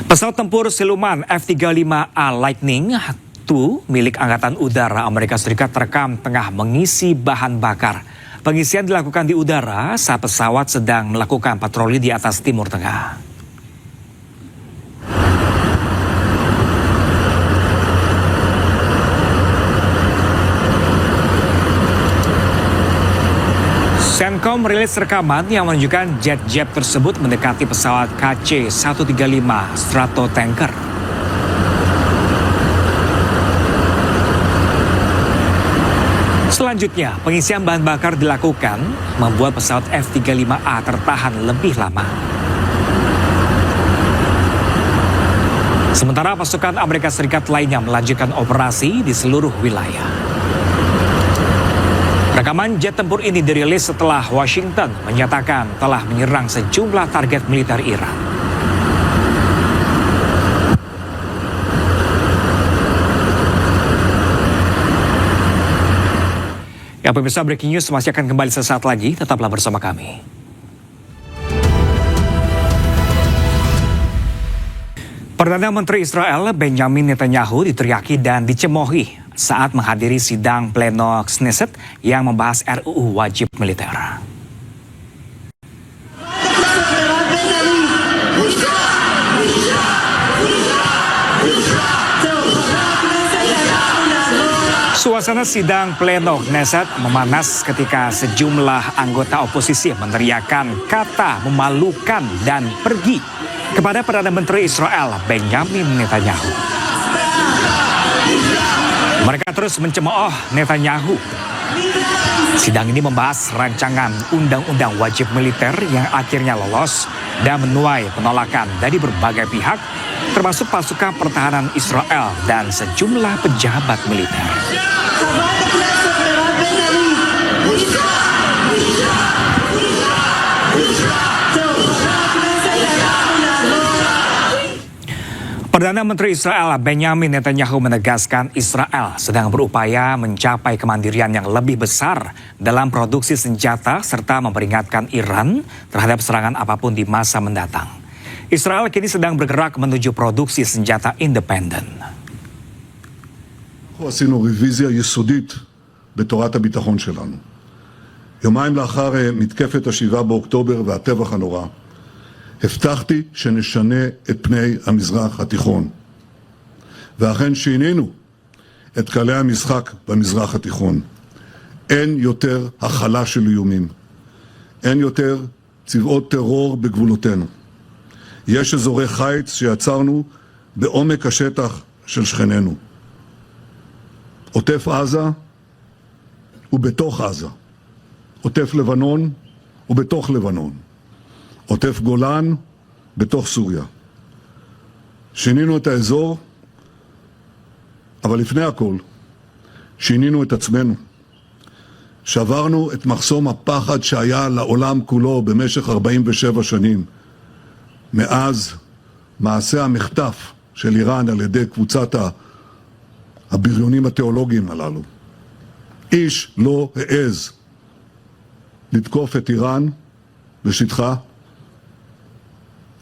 Pesawat tempur siluman F-35A Lightning II milik Angkatan Udara Amerika Serikat terekam tengah mengisi bahan bakar. Pengisian dilakukan di udara saat pesawat sedang melakukan patroli di atas Timur Tengah. Senkom merilis rekaman yang menunjukkan jet-jet tersebut mendekati pesawat KC-135 Stratotanker. Selanjutnya, pengisian bahan bakar dilakukan membuat pesawat F-35A tertahan lebih lama. Sementara pasukan Amerika Serikat lainnya melanjutkan operasi di seluruh wilayah. Rekaman jet tempur ini dirilis setelah Washington menyatakan telah menyerang sejumlah target militer Iran. Ya, pemirsa, breaking news masih akan kembali sesaat lagi. Tetaplah bersama kami. Perdana Menteri Israel Benjamin Netanyahu diteriaki dan dicemoohi saat menghadiri sidang pleno Knesset yang membahas RUU wajib militer. Suasana sidang pleno Knesset memanas ketika sejumlah anggota oposisi meneriakkan kata memalukan dan pergi kepada Perdana Menteri Israel Benjamin Netanyahu. Mereka terus mencemooh Netanyahu. Sidang ini membahas rancangan undang-undang wajib militer yang akhirnya lolos dan menuai penolakan dari berbagai pihak, termasuk pasukan pertahanan Israel dan sejumlah pejabat militer. Perdana Menteri Israel Benjamin Netanyahu menegaskan Israel sedang berupaya mencapai kemandirian yang lebih besar dalam produksi senjata serta memperingatkan Iran terhadap serangan apapun di masa mendatang. Israel kini sedang bergerak menuju produksi senjata independen. עשינו רוויזיה יסודית בתורת הביטחון שלנו. יומיים לאחר מתקפת ה7 באוקטובר והטבח הנורא, הבטחתי שנשנה את פני המזרח התיכון. ואכן שינינו את כללי המשחק במזרח התיכון. אין יותר הכלה של איומים. אין יותר צבאות טרור בגבולותינו. יש אזורי חיץ שיצרנו בעומק השטח של שכנינו. עוטף עזה ובתוך עזה. עוטף לבנון ובתוך לבנון. עוטף גולן בתוך סוריה. שינינו את האזור, אבל לפני הכל שינינו את עצמנו. שברנו את מחסום הפחד שהיה לעולם כולו במשך 47 שנים. מאז מעשה המחטף של איראן על ידי קבוצת הבריונים התיאולוגיים הללו. איש לא העז לתקוף את איראן בשטחה,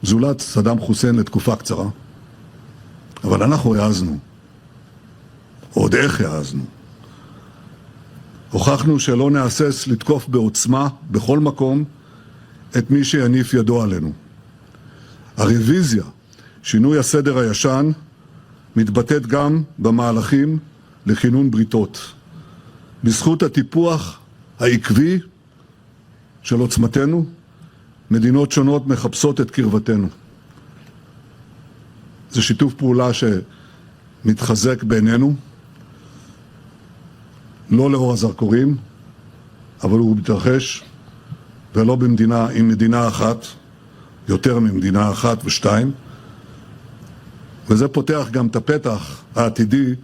זולת סדאם חוסיין לתקופה קצרה. אבל אנחנו העזנו. עוד איך העזנו. הוכחנו שלא נהסס לתקוף בעוצמה בכל מקום את מי שיניף ידו עלינו. הרוויזיה, שינוי הסדר הישן, מתבטאת גם במהלכים לכינון בריתות. בזכות הטיפוח העקבי של עוצמתנו, מדינות שונות מחפשות את קרבתנו. זה שיתוף פעולה שמתחזק בינינו, לא לאור הזרקורים, אבל הוא מתרחש, ולא במדינה עם מדינה אחת, יותר ממדינה אחת ושתיים, וזה פותח גם את הפתח העתידי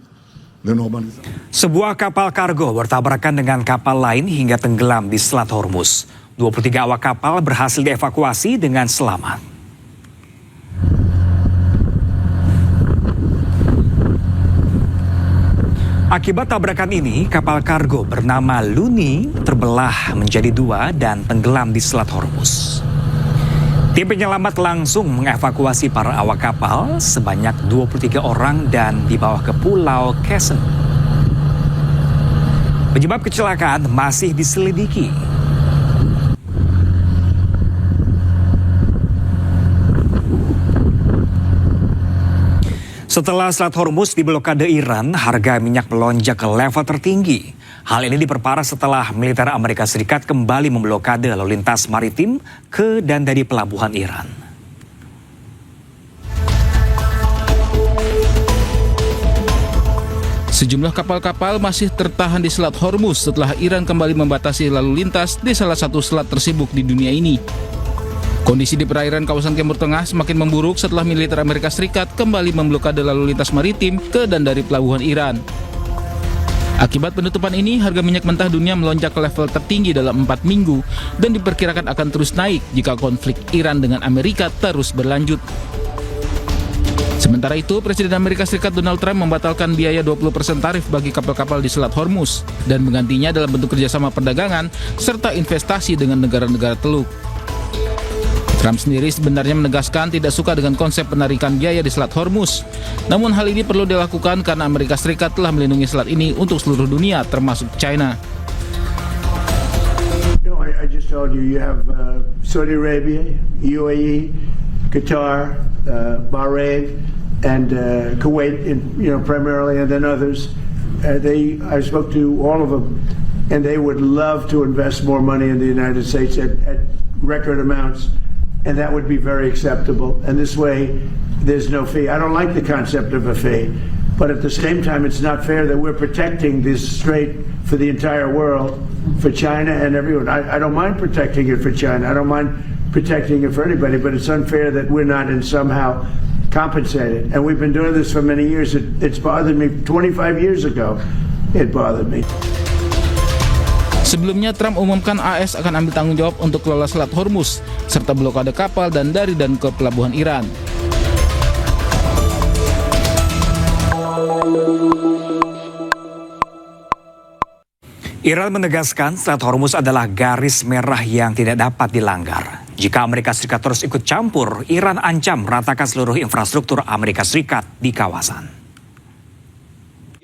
לנורמליזציה. Sebuah kapal kargo bertabrakan dengan kapal lain hingga tenggelam di Selat Hormuz. 23 awak kapal berhasil dievakuasi dengan selamat. Akibat tabrakan ini, kapal kargo bernama Luni terbelah menjadi dua dan tenggelam di Selat Hormuz. Tim penyelamat langsung mengevakuasi para awak kapal sebanyak 23 orang dan dibawa ke Pulau Quezon. Penyebab kecelakaan masih diselidiki. Setelah Selat Hormuz diblokade Iran, harga minyak melonjak ke level tertinggi. Hal ini diperparah setelah militer Amerika Serikat kembali memblokade lalu lintas maritim ke dan dari pelabuhan Iran. Sejumlah kapal-kapal masih tertahan di Selat Hormuz setelah Iran kembali membatasi lalu lintas di salah satu selat tersibuk di dunia ini. Kondisi di perairan kawasan Timur Tengah semakin memburuk setelah militer Amerika Serikat kembali memblokade lalu lintas maritim ke dan dari pelabuhan Iran. Akibat penutupan ini, harga minyak mentah dunia melonjak ke level tertinggi dalam 4 minggu dan diperkirakan akan terus naik jika konflik Iran dengan Amerika terus berlanjut. Sementara itu, Presiden Amerika Serikat Donald Trump membatalkan biaya 20% tarif bagi kapal-kapal di Selat Hormuz dan menggantinya dalam bentuk kerjasama perdagangan serta investasi dengan negara-negara Teluk. Trump sendiri sebenarnya menegaskan tidak suka dengan konsep penarikan biaya di Selat Hormuz. Namun hal ini perlu dilakukan karena Amerika Serikat telah melindungi selat ini untuk seluruh dunia, termasuk China. No, I just told you have Saudi Arabia, UAE, Qatar, Bahrain, and Kuwait, primarily, and then others. I spoke to all of them, and they would love to invest more money in the United States at record amounts. And that would be very acceptable. And this way, there's no fee. I don't like the concept of a fee, but at the same time, it's not fair that we're protecting this strait for the entire world, for China and everyone. I don't mind protecting it for China. I don't mind protecting it for anybody, but it's unfair that we're not in somehow compensated. And we've been doing this for many years. It's bothered me 25 years ago. It bothered me. Sebelumnya, Trump umumkan AS akan ambil tanggung jawab untuk kelola Selat Hormuz, serta blokade kapal dan dari dan ke pelabuhan Iran. Iran menegaskan Selat Hormuz adalah garis merah yang tidak dapat dilanggar. Jika Amerika Serikat terus ikut campur, Iran ancam meratakan seluruh infrastruktur Amerika Serikat di kawasan.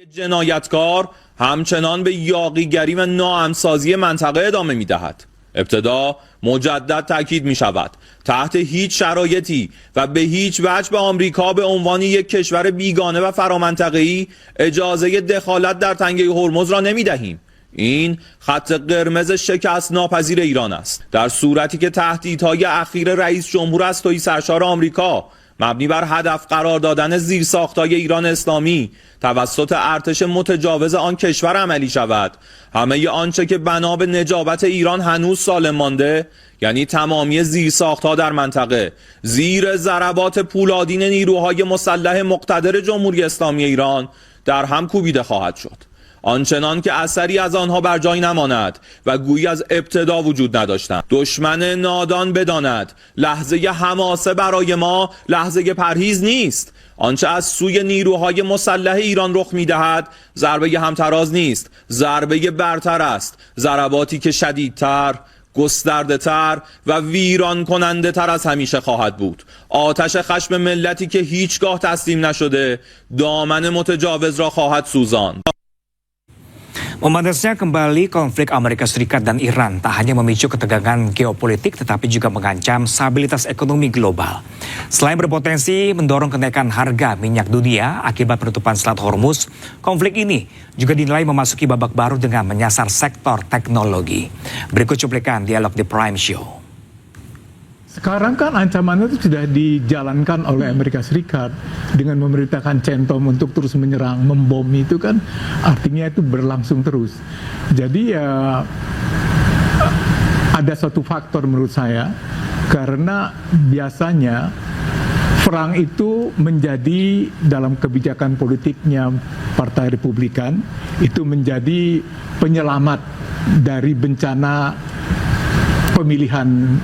جنایتکار همچنان به یاغیگری و ناامن‌سازی منطقه ادامه می‌دهد. ابتدا مجدد تاکید می‌شود تحت هیچ شرایطی و به هیچ وجه به آمریکا به عنوان یک کشور بیگانه و فرامنطقه‌ای اجازه دخالت در تنگه هرمز را نمی‌دهیم. این خط قرمز شکست ناپذیر ایران است. در صورتی که تهدیدهای اخیر رئیس جمهور از تویی سرشار آمریکا مبنی بر هدف قرار دادن زیرساخت‌های ایران اسلامی توسط ارتش متجاوز آن کشور عملی شود، همه آنچه که بنا به نجابت ایران هنوز سالم مانده، یعنی تمامی زیرساخت‌ها در منطقه زیر ضربات پولادین نیروهای مسلح مقتدر جمهوری اسلامی ایران در هم کوبیده خواهد شد. آنچنان که اثری از آنها بر جای نماند و گویی از ابتدا وجود نداشتند. دشمن نادان بداند لحظه حماسه برای ما لحظه پرهیز نیست. آنچه از سوی نیروهای مسلح ایران رخ می‌دهد ضربه همتراز نیست، ضربه برتر است، ضرباتی که شدیدتر، گسترده‌تر و ویران کننده تر از همیشه خواهد بود. آتش خشم ملتی که هیچگاه تسلیم نشده دامن متجاوز را خواهد سوزاند. Memanasnya kembali konflik Amerika Serikat dan Iran tak hanya memicu ketegangan geopolitik tetapi juga mengancam stabilitas ekonomi global. Selain berpotensi mendorong kenaikan harga minyak dunia akibat penutupan Selat Hormuz, konflik ini juga dinilai memasuki babak baru dengan menyasar sektor teknologi. Berikut cuplikan dialog The Prime Show. Sekarang kan ancaman itu sudah dijalankan oleh Amerika Serikat dengan memerintahkan CENTOM untuk terus menyerang, membom itu kan artinya itu berlangsung terus. Jadi ya ada satu faktor menurut saya karena biasanya perang itu menjadi dalam kebijakan politiknya Partai Republikan itu menjadi penyelamat dari bencana pemilihan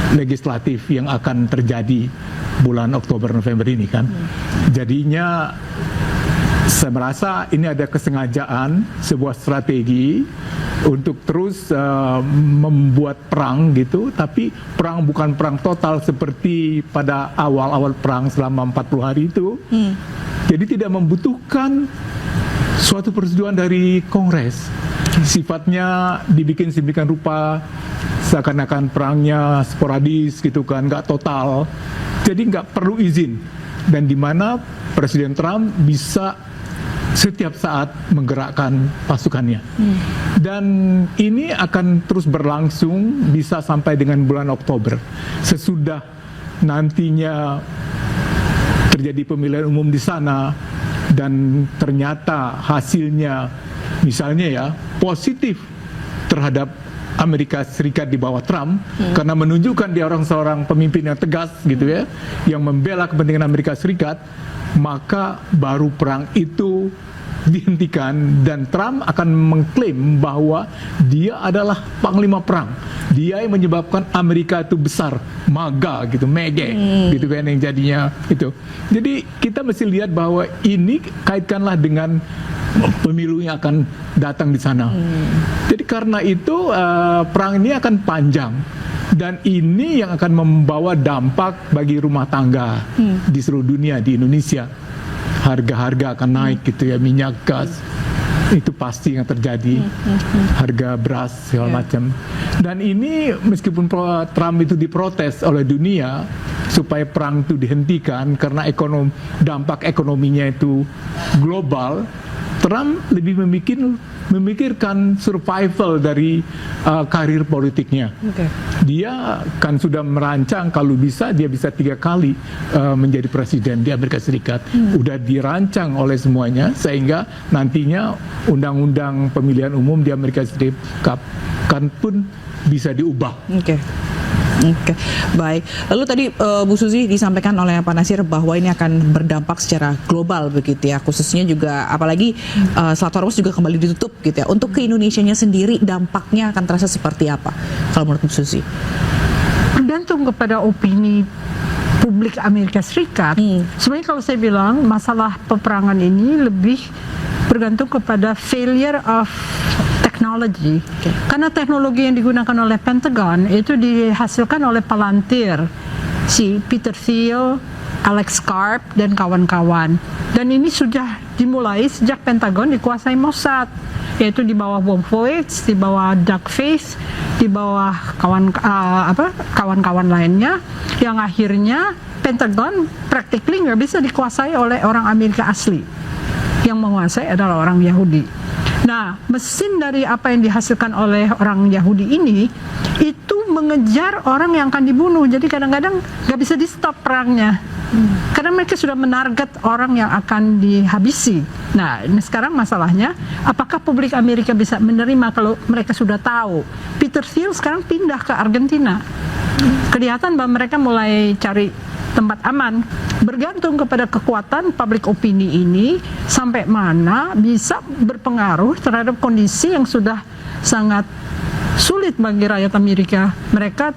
legislatif yang akan terjadi bulan Oktober-November ini kan. Jadinya saya merasa ini ada kesengajaan, sebuah strategi untuk terus membuat perang gitu, tapi perang bukan perang total seperti pada awal-awal perang selama 40 hari itu. Jadi tidak membutuhkan suatu persetujuan dari Kongres. Sifatnya dibikin sedemikian rupa, seakan-akan perangnya sporadis gitu kan, nggak total. Jadi nggak perlu izin. Dan di mana Presiden Trump bisa setiap saat menggerakkan pasukannya. Dan ini akan terus berlangsung bisa sampai dengan bulan Oktober. Sesudah nantinya terjadi pemilihan umum di sana dan ternyata hasilnya misalnya ya positif terhadap Amerika Serikat di bawah Trump, karena menunjukkan dia seorang pemimpin yang tegas gitu ya, yang membela kepentingan Amerika Serikat, maka baru perang itu dihentikan dan Trump akan mengklaim bahwa dia adalah panglima perang. Dia yang menyebabkan Amerika itu besar, MAGA gitu, mege gitu kan yang jadinya itu. Jadi kita mesti lihat bahwa ini kaitkanlah dengan pemilu yang akan datang di sana. Jadi karena itu perang ini akan panjang dan ini yang akan membawa dampak bagi rumah tangga di seluruh dunia, di Indonesia. Harga-harga akan naik gitu ya, minyak, gas, itu pasti yang terjadi, harga beras segala macam. Dan ini meskipun Trump itu diprotes oleh dunia supaya perang itu dihentikan karena dampak ekonominya itu global, Trump lebih memikirkan survival dari karir politiknya. Dia kan sudah merancang kalau bisa dia bisa 3 kali menjadi presiden di Amerika Serikat. Udah dirancang oleh semuanya sehingga nantinya undang-undang pemilihan umum di Amerika Serikat kan pun bisa diubah. Oke, baik. Lalu tadi Bu Suzy disampaikan oleh Pak Nasir bahwa ini akan berdampak secara global begitu ya, khususnya juga apalagi Selat Hormuz juga kembali ditutup gitu ya. Untuk ke Indonesianya sendiri dampaknya akan terasa seperti apa kalau menurut Bu Suzy? Bergantung kepada opini publik Amerika Serikat. Sebenarnya kalau saya bilang masalah peperangan ini lebih bergantung kepada failure of technology. Karena teknologi yang digunakan oleh Pentagon itu dihasilkan oleh Palantir, si Peter Thiel, Alex Karp, dan kawan-kawan. Dan ini sudah dimulai sejak Pentagon dikuasai Mossad, yaitu di bawah Wolfowitz, di bawah Doug Face, di bawah kawan-kawan lainnya, yang akhirnya Pentagon practically nggak bisa dikuasai oleh orang Amerika asli. Yang menguasai adalah orang Yahudi. Nah, mesin dari apa yang dihasilkan oleh orang Yahudi ini itu mengejar orang yang akan dibunuh. Jadi kadang-kadang nggak bisa di stop perangnya. Karena mereka sudah menarget orang yang akan dihabisi. Nah, ini sekarang masalahnya, apakah publik Amerika bisa menerima kalau mereka sudah tahu Peter Thiel sekarang pindah ke Argentina? Kelihatan bahwa mereka mulai cari tempat aman. Bergantung kepada kekuatan public opini ini sampai mana bisa berpengaruh terhadap kondisi yang sudah sangat sulit bagi rakyat Amerika. Mereka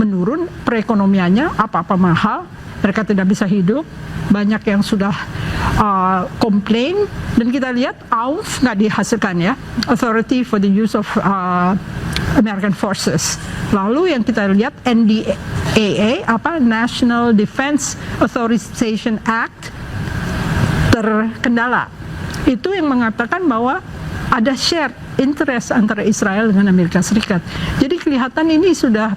menurun perekonomiannya, apa-apa mahal, mereka tidak bisa hidup. Banyak yang sudah komplain, dan kita lihat AUF nggak dihasilkan ya, Authority for the Use of American Forces. Lalu yang kita lihat NDAA, National Defense Authorization Act, terkendala. Itu yang mengatakan bahwa ada shared interest antara Israel dengan Amerika Serikat. Jadi kelihatan ini sudah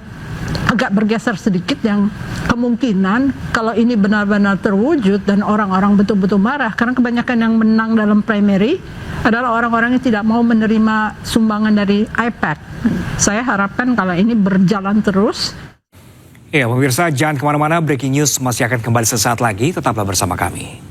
agak bergeser sedikit, yang kemungkinan kalau ini benar-benar terwujud dan orang-orang betul-betul marah, karena kebanyakan yang menang dalam primary adalah orang-orang yang tidak mau menerima sumbangan dari AIPAC. Saya harapkan kalau ini berjalan terus. Ya, pemirsa, jangan kemana-mana, breaking news masih akan kembali sesaat lagi, tetaplah bersama kami.